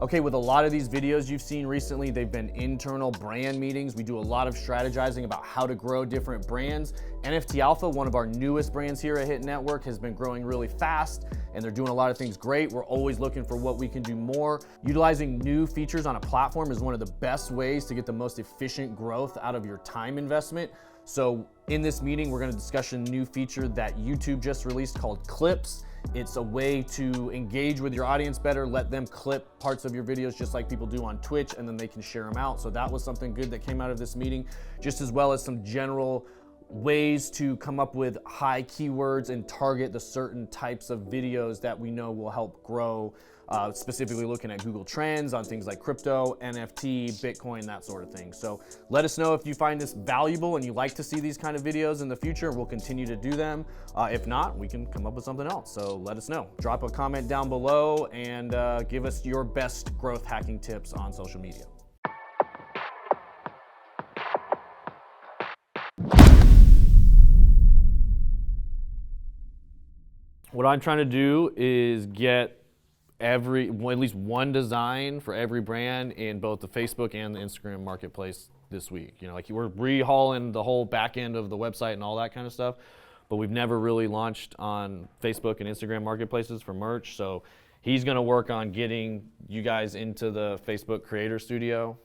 Okay, with a lot of these videos you've seen recently, they've been internal brand meetings. We do a lot of strategizing about how to grow different brands. NFT Alpha, one of our newest brands here at Hit Network, has been growing really fast and they're doing a lot of things great. We're always looking for what we can do more. Utilizing new features on a platform is one of the best ways to get the most efficient growth out of your time investment. So in this meeting, we're gonna discuss a new feature that YouTube just released called Clips. It's a way to engage with your audience better, let them clip parts of your videos just like people do on Twitch, and then they can share them out. So that was something good that came out of this meeting, just as well as some general ways to come up with high keywords and target the certain types of videos that we know will help grow, specifically looking at Google Trends on things like crypto, NFT, Bitcoin, that sort of thing. So let us know if you find this valuable and you like to see these kind of videos in the future. We'll continue to do them. If not, we can come up with something else. So let us know. Drop a comment down below and give us your best growth hacking tips on social media. What I'm trying to do is get at least one design for every brand in both the Facebook and the Instagram marketplace this week. You know, like we're rehauling the whole back end of the website and all that kind of stuff, but we've never really launched on Facebook and Instagram marketplaces for merch. So he's gonna work on getting you guys into the Facebook Creator Studio,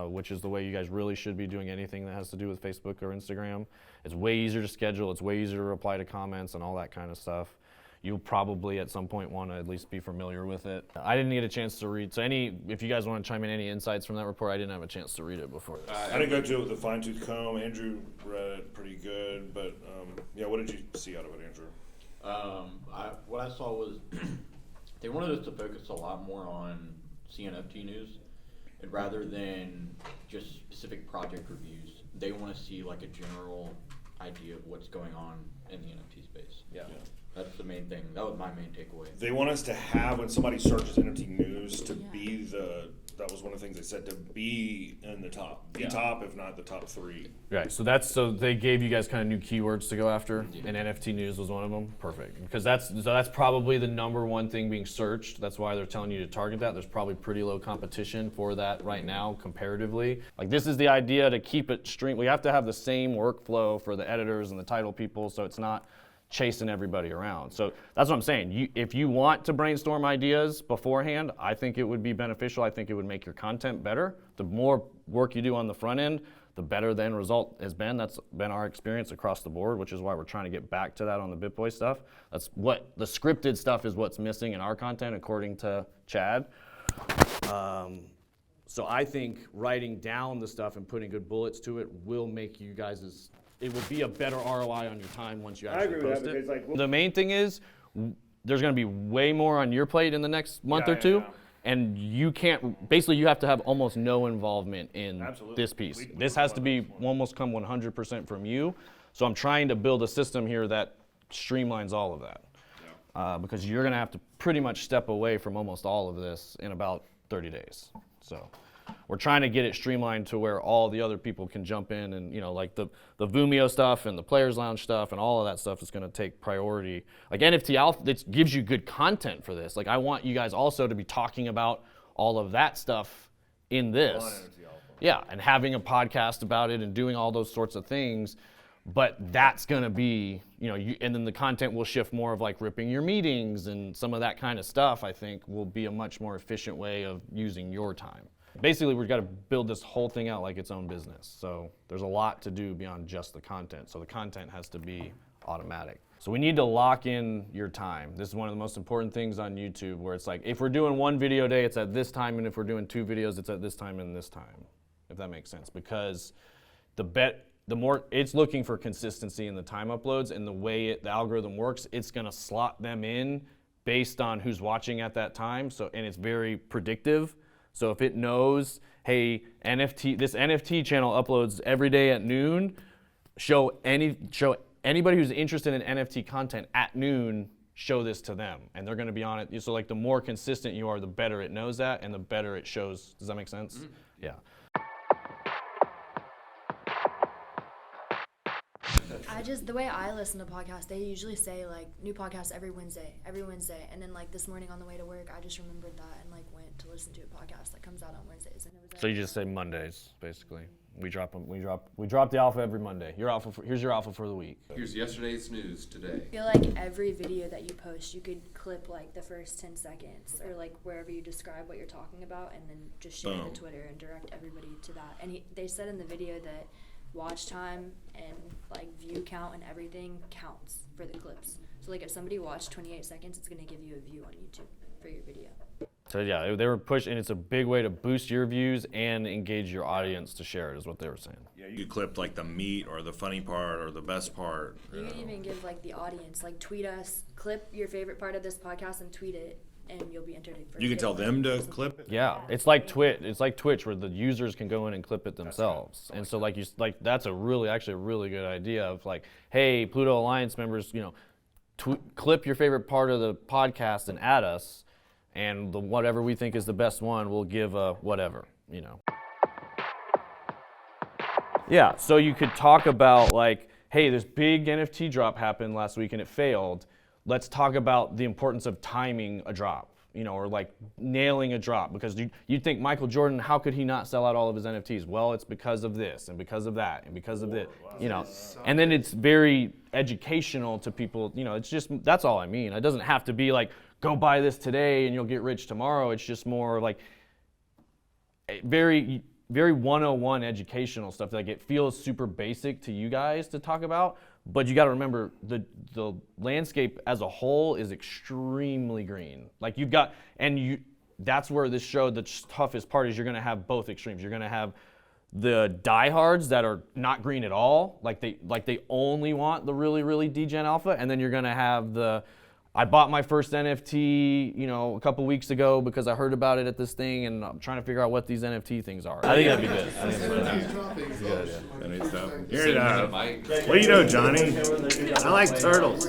which is the way you guys really should be doing anything that has to do with Facebook or Instagram. It's way easier to schedule, it's way easier to reply to comments and all that kind of stuff. You'll probably at some point want to at least be familiar with it. I didn't get a chance to read, so if you guys want to chime in any insights from that report, I didn't have a chance to read it before this. I didn't go to it with a fine-tooth comb. Andrew read it pretty good, but yeah, what did you see out of it, Andrew? What I saw was they wanted us to focus a lot more on CNFT news, and rather than just specific project reviews. They want to see like a general idea of what's going on in the NFT space. Yeah. That's the main thing. That was my main takeaway. They want us to have, when somebody searches NFT news, to be that was one of the things they said, to be in the top. Top, if not the top 3. Right, so they gave you guys kind of new keywords to go after, and NFT news was one of them. Perfect, because that's probably the number one thing being searched. That's why they're telling you to target that. There's probably pretty low competition for that right now comparatively. Like, this is the idea to keep it stream. We have to have the same workflow for the editors and the title people, so it's not chasing everybody around. So that's what I'm saying. If you want to brainstorm ideas beforehand, I think it would be beneficial. I think it would make your content better. The more work you do on the front end, the better the end result has been. That's been our experience across the board, which is why we're trying to get back to that on the BitBoy stuff. That's what the scripted stuff is, what's missing in our content, according to Chad. So I think writing down the stuff and putting good bullets to it will make you guys it will be a better ROI on your time once you actually post it. The main thing is there's going to be way more on your plate in the next month or two, and you can't. Basically, you have to have almost no involvement in this piece. This has to be almost come 100% from you. So I'm trying to build a system here that streamlines all of that, because you're going to have to pretty much step away from almost all of this in about 30 days. So we're trying to get it streamlined to where all the other people can jump in, and like the Vumio stuff and the Players Lounge stuff and all of that stuff is going to take priority. Like NFT Alpha, it gives you good content for this. Like, I want you guys also to be talking about all of that stuff in this. Yeah, and having a podcast about it and doing all those sorts of things. But that's going to be, and then the content will shift more of like ripping your meetings and some of that kind of stuff, I think will be a much more efficient way of using your time. Basically, we've got to build this whole thing out like its own business. So there's a lot to do beyond just the content. So the content has to be automatic. So we need to lock in your time. This is one of the most important things on YouTube, where it's like, if we're doing one video a day, it's at this time, and if we're doing 2 videos, it's at this time and this time, if that makes sense. Because the more it's looking for consistency in the time uploads, and the way the algorithm works, it's gonna slot them in based on who's watching at that time. So, and it's very predictive. So if it knows, hey, this NFT channel uploads every day at noon, show anybody who's interested in NFT content at noon, show this to them, and they're going to be on it. So like, the more consistent you are, the better it knows that, and the better it shows. Does that make sense? Mm-hmm. Yeah. The way I listen to podcasts, they usually say like new podcast every Wednesday, and then like this morning on the way to work, I just remembered that and like went to listen to a podcast that comes out on Wednesdays. And it was So you just say Mondays, basically. We drop the alpha every Monday. Here's your alpha for the week. Here's yesterday's news today. I feel like every video that you post, you could clip like the first 10 seconds or like wherever you describe what you're talking about, and then just share it to Twitter and direct everybody to that. And they said in the video that watch time and like view count and everything counts for the clips. So like if somebody watched 28 seconds, it's gonna give you a view on YouTube for your video. So yeah, they were pushing. It's a big way to boost your views and engage your audience to share it, is what they were saying. Yeah, you clip like the meat or the funny part or the best part. You can even give like the audience, like tweet us, clip your favorite part of this podcast and tweet it, and you'll be entered for. You can tell them to clip it. Yeah, it's like Twitch, where the users can go in and clip it themselves. And so that's actually a really good idea of like, hey, Pluto Alliance members, clip your favorite part of the podcast and add us. And whatever we think is the best one, we'll give a whatever, Yeah, so you could talk about like, hey, this big NFT drop happened last week and it failed. Let's talk about the importance of timing a drop, or like nailing a drop. Because you'd think Michael Jordan, how could he not sell out all of his NFTs? Well, it's because of this and because of that and because of this, And then it's very educational to people, it's just, that's all I mean. It doesn't have to be like, go buy this today and you'll get rich tomorrow. It's just more like very, very 101 educational stuff. Like it feels super basic to you guys to talk about, but you got to remember the landscape as a whole is extremely green. Like that's where this show, the toughest part is you're going to have both extremes. You're going to have the diehards that are not green at all, like they only want the really, really degen alpha, and then you're going to have I bought my first NFT, a couple weeks ago because I heard about it at this thing, and I'm trying to figure out what these NFT things are. I think that'd be good. Here it is. What do you know, Johnny? I like turtles.